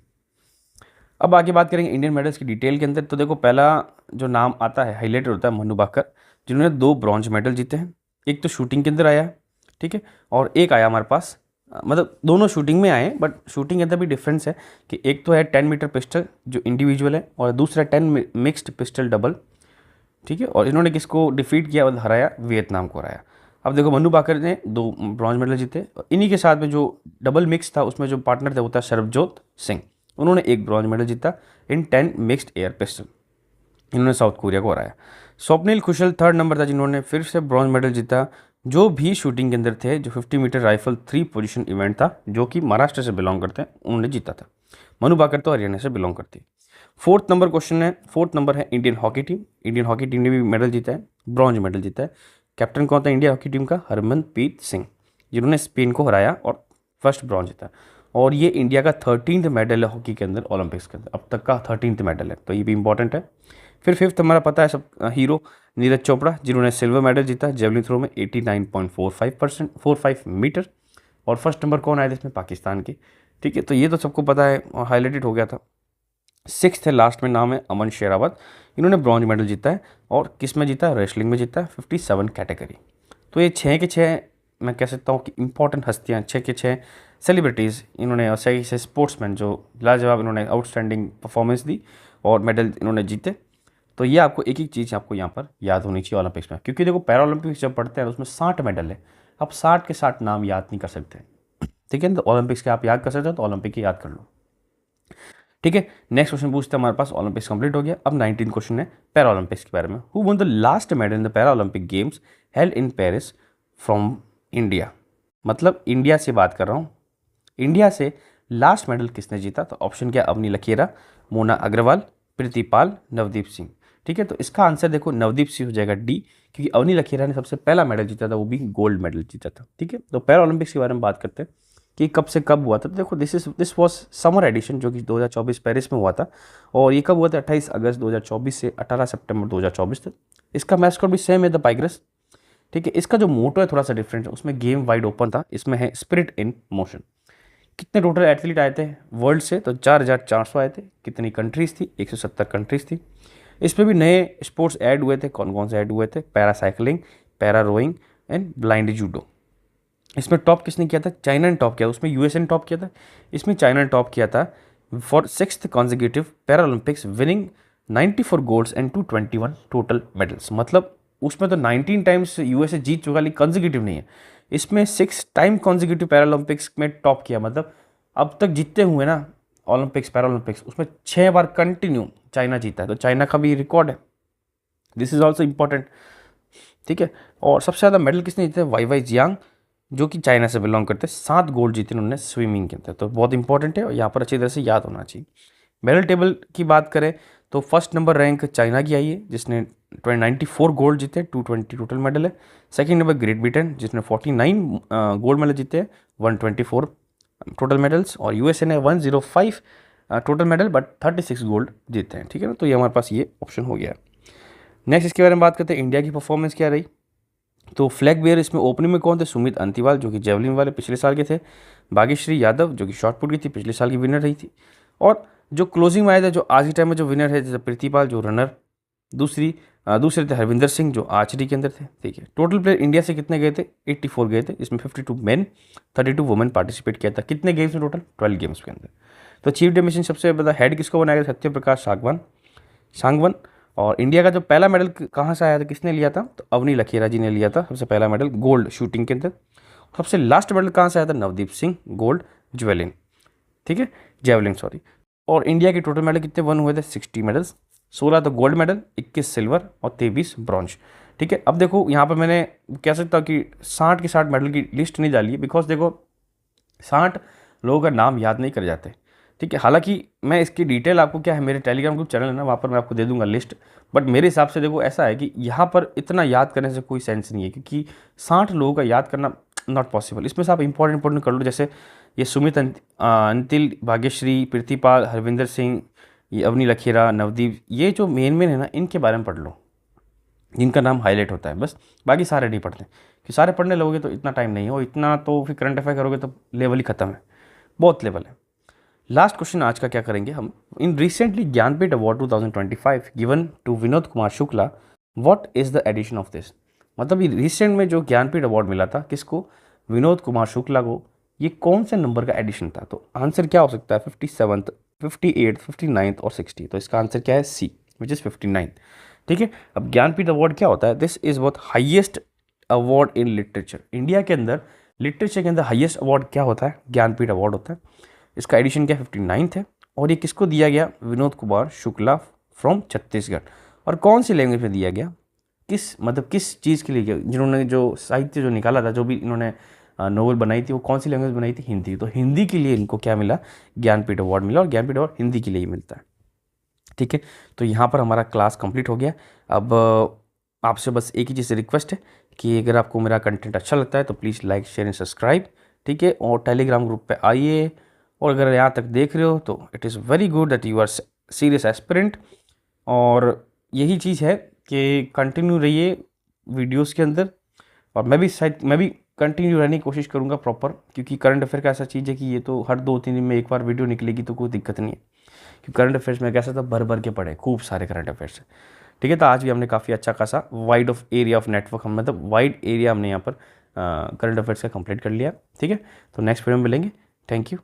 अब आगे बात करेंगे इंडियन मेडल्स की डिटेल के अंदर, तो देखो पहला जो नाम आता है हाईलाइटेड होता है मनु बाकर, जिन्होंने 2 ब्रॉन्ज मेडल जीते हैं। एक तो शूटिंग के अंदर आया, ठीक है, और एक आया हमारे पास मतलब दोनों शूटिंग में आए, बट शूटिंग के अंदर भी डिफरेंस है कि एक तो है 10 मीटर पिस्टल जो इंडिविजुअल है, और दूसरा 10 मिक्स्ड पिस्टल डबल। ठीक है, और इन्होंने किसको डिफीट किया, हराया, वियतनाम को हराया। अब देखो मनु बाकर ने 2 ब्रॉन्ज मेडल जीते, इन्हीं के साथ में जो डबल मिक्स था उसमें जो पार्टनर थे वो था सरबजोत सिंह, उन्होंने 1 ब्रॉन्ज मेडल जीता इन 10 मिक्स्ड एयर पिस्टल, इन्होंने साउथ कोरिया को हराया। स्वप्निल कुशल 3rd नंबर था जिन्होंने फिर से ब्रॉन्ज मेडल जीता, जो भी शूटिंग के अंदर थे, जो 50 मीटर राइफल 3 पोजीशन इवेंट था, जो कि महाराष्ट्र से बिलोंग करते हैं, उन्होंने जीता था। मनु बाकर तो हरियाणा से बिलोंग करती है। 4th नंबर क्वेश्चन है, 4th नंबर है Indian hockey team. Indian hockey team ने भी मेडल जीता है, ब्रॉन्ज मेडल जीता है। कैप्टन कौन था इंडिया हॉकी टीम का, हरमनप्रीत सिंह, जिन्होंने स्पेन को हराया और फर्स्ट ब्रॉन्ज जीता। और ये इंडिया का 13th मेडल है हॉकी के अंदर ओलंपिक्स के अंदर, अब तक का 13th मेडल है, तो ये भी इंपॉर्टेंट है। फिर फिफ्थ हमारा पता है सब हीरो नीरज चोपड़ा, जिन्होंने सिल्वर मेडल जीता जेवलिन थ्रो में 89.45 मीटर। और फर्स्ट नंबर कौन आया था इसमें, पाकिस्तान के। ठीक है, तो ये तो सबको पता है और हाईलाइटेड हो गया था। सिक्स्थ है, लास्ट में नाम है अमन शेरावत, इन्होंने ब्रॉन्ज मेडल जीता है। और किस में जीता है, रेसलिंग में जीता है 57 कैटेगरी। तो ये 6 के 6 मैं कह सकता हूँ कि इंपॉर्टेंट हस्तियाँ, 6 के 6 सेलिब्रिटीज़ इन्होंने, और सही से स्पोर्ट्समैन जो लाजवाब इन्होंने आउटस्टैंडिंग परफॉर्मेंस दी और मेडल इन्होंने जीते। तो ये आपको एक एक चीज़ आपको यहाँ पर याद होनी चाहिए ओलंपिक्स में, क्योंकि देखो पैरा ओलंपिक्स जब पढ़ते हैं तो उसमें 60 मेडल है। आप 60 के 60 नाम याद नहीं कर सकते, ठीक है। तो ओलंपिक्स के आप याद कर सकते हो, तो ओलंपिक की याद कर लो, ठीक है। नेक्स्ट क्वेश्चन पूछते हैं, हमारे पास ओलंपिक्स कंप्लीट हो गया। अब 19 क्वेश्चन है पैरा ओलंपिक्स के बारे में। Who one the last medal in the para Olympic games held in Paris from India. मतलब इंडिया से बात कर रहा हूँ, इंडिया से लास्ट मेडल किसने जीता। तो ऑप्शन क्या, अवनी लखेरा, मोना अग्रवाल, प्रीतिपाल, नवदीप सिंह। ठीक है, तो इसका आंसर देखो नवदीप सिंह हो जाएगा डी, क्योंकि अवनी लखेरा ने सबसे पहला मेडल जीता था, वो भी गोल्ड मेडल जीता था। ठीक है, तो पैरा ओलंपिक्स के बारे में बात करते हैं कि कब से कब हुआ था। तो देखो दिस वाज समर एडिशन, जो कि 2024 पेरिस में हुआ था। और ये कब हुआ था, 28 अगस्त 2024 से 18 सितंबर 2024 तक। इसका मैस्कॉट भी सेम है, द पाइग्रेस। ठीक है, इसका जो मोटो है थोड़ा सा डिफरेंट है, उसमें गेम वाइड ओपन था, इसमें है स्पिरिट इन मोशन। कितने टोटल एथलीट आए थे वर्ल्ड से, तो 4400 आए थे। कितनी कंट्रीज थी, 170 कंट्रीज थी। इसमें भी नए स्पोर्ट्स ऐड हुए थे, कौन कौन से ऐड हुए थे, para cycling, para rowing and blind judo. इसमें टॉप किसने किया था, चाइना ने टॉप किया, उसमें यूएसए ने टॉप किया था, इसमें चाइना ने टॉप किया था for 6th consecutive para Olympics, winning 94 golds and 221 total medals. मतलब उसमें तो 19 टाइम्स यूएसए जीत चुका, लेकिन कॉन्जिक्यूटिव नहीं है। इसमें 6 टाइम कॉन्जिक्यूटिव पैरा ओलंपिक्स में टॉप किया। मतलब अब तक जीतते हुए ना ओलंपिक्स पैरा ओलंपिक्स, उसमें 6 बार कंटिन्यू चाइना जीता है, तो चाइना का भी रिकॉर्ड है। दिस इज ऑल्सो इंपॉर्टेंट, ठीक है। और सबसे ज़्यादा मेडल किसने जीते, वाई वाई जियांग, जो कि चाइना से बिलोंग करते हैं, 7 गोल्ड जीते उन्होंने स्विमिंग के अंदर। तो बहुत इंपॉर्टेंट है और यहाँ पर अच्छी तरह से याद होना चाहिए। मेडल टेबल की बात करें तो फर्स्ट नंबर रैंक चाइना की आई है, जिसने 94 गोल्ड जीते, 220 टोटल मेडल है। सेकंड नंबर ग्रेट ब्रिटेन, जिसने 49 गोल्ड मेडल जीते हैं, 124 टोटल मेडल्स। और यूएसए ने 105 टोटल मेडल बट 36 गोल्ड जीते हैं, ठीक है ना। तो ये हमारे पास ये ऑप्शन हो गया। नेक्स्ट इसके बारे में बात करते हैं, इंडिया की परफॉर्मेंस क्या रही। तो फ्लैग बेयर इसमें ओपनिंग में कौन थे, सुमित अंतिवाल, जो कि जेवलिन वाले पिछले साल के थे। भाग्यश्री यादव, जो कि शॉर्ट पुट की थी, पिछले साल की विनर रही थी। और जो क्लोजिंग में आया था, जो आज के टाइम में जो विनर है, जैसे प्रीतिपाल जो रनर, दूसरे थे हरविंदर सिंह, जो आर्चरी के अंदर थे। ठीक है, टोटल प्लेयर इंडिया से कितने गए थे, 84 गए थे, इसमें 52 मेन, 32 वुमेन पार्टिसिपेट किया था। कितने गेम्स में टोटल, 12 गेम्स के अंदर। तो चीफ डिमिशन सबसे बड़ा हेड किसको बनाया गया, सत्य प्रकाश सांगवन। और इंडिया का जो पहला मेडल कहाँ से आया था, किसने लिया था, तो अवनी लखेरा जी ने लिया था सबसे पहला मेडल, गोल्ड शूटिंग के अंदर। सबसे लास्ट मेडल कहाँ से आया था, नवदीप सिंह, गोल्ड जेवलिन, ठीक है, जेवलिन सॉरी। और इंडिया के टोटल मेडल कितने वन हुए थे, 60 मेडल्स, 16 तो गोल्ड मेडल, 21 सिल्वर और 23 ब्रॉन्ज। ठीक है, अब देखो यहाँ पर मैंने कह सकता हूँ कि 60 के 60 मेडल की लिस्ट नहीं डाली है, बिकॉज देखो 60 लोगों का नाम याद नहीं कर जाते। ठीक है, हालांकि मैं इसकी डिटेल आपको, क्या है, मेरे टेलीग्राम ग्रुप चैनल है ना, वहाँ पर मैं आपको दे दूंगा लिस्ट। बट मेरे हिसाब से देखो ऐसा है कि यहाँ पर इतना याद करने से कोई सेंस नहीं है, क्योंकि 60 लोगों का याद करना नॉट पॉसिबल। इसमें से आप इंपॉर्टेंट कर लो, जैसे ये सुमित अंतिल, भाग्यश्री, प्रीतिपाल, हरविंदर सिंह, ये अवनी लखेरा, नवदीप, ये जो मेन है ना, इनके बारे में पढ़ लो, जिनका नाम हाईलाइट होता है बस। बाकी सारे नहीं पढ़ते, कि सारे पढ़ने लगोगे तो इतना टाइम नहीं हो, इतना तो फिर करंट अफेयर करोगे तो लेवल ही खत्म है, बहुत लेवल है। लास्ट क्वेश्चन आज का क्या करेंगे हम, in recently Jnanpith award 2025 given to Vinod Kumar Shukla, what is the edition of this. मतलब ये रिसेंट में जो ज्ञानपीठ अवार्ड मिला था किसको, विनोद कुमार शुक्ला को, ये कौन से नंबर का एडिशन था। तो आंसर क्या हो सकता है, 57th, 58th, 59th और 60। तो इसका आंसर क्या है, सी, विच इज़ 59। ठीक है, अब ज्ञानपीठ अवार्ड क्या होता है, दिस इज बहुत highest award in literature. India के अंदर लिटरेचर के अंदर हाईएस्ट अवार्ड क्या होता है, ज्ञानपीठ अवार्ड होता है। इसका एडिशन क्या 59th है, और ये किसको दिया गया, विनोद कुमार शुक्ला फ्रॉम छत्तीसगढ़। और कौन सी लैंग्वेज में दिया गया, किस चीज़ के लिए, जिन्होंने जो साहित्य जो निकाला था, जो भी इन्होंने नोवेल बनाई थी, वो कौन सी लैंग्वेज बनाई थी, हिंदी। तो हिंदी के लिए इनको क्या मिला, ज्ञानपीठ अवार्ड मिला, और ज्ञानपीठ अवार्ड हिंदी के लिए ही मिलता है। ठीक है, तो यहाँ पर हमारा क्लास कंप्लीट हो गया। अब आपसे बस एक ही चीज़ रिक्वेस्ट है कि अगर आपको मेरा कंटेंट अच्छा लगता है तो please like, share and subscribe. ठीक है, और टेलीग्राम ग्रुप पे आइए। और अगर यहाँ तक देख रहे हो तो it is very good that you are serious aspirant. और यही चीज़ है कि कंटिन्यू रहिए वीडियोस के अंदर, और मैं भी कंटिन्यू रहने की कोशिश करूँगा प्रॉपर, क्योंकि करंट अफेयर का ऐसा चीज़ है कि ये तो हर 2-3 दिन में एक बार वीडियो निकलेगी तो कोई दिक्कत नहीं है, क्योंकि करंट अफेयर्स में कैसा था, भर भर के पड़े खूब सारे करंट अफेयर्स हैं। ठीक है, तो आज भी हमने काफ़ी अच्छा खासा wide of area of network, हम मतलब वाइड एरिया हमने यहाँ पर करंट अफेयर्स का कंप्लीट कर लिया। ठीक है, तो नेक्स्ट वीडियो में मिलेंगे। Thank you.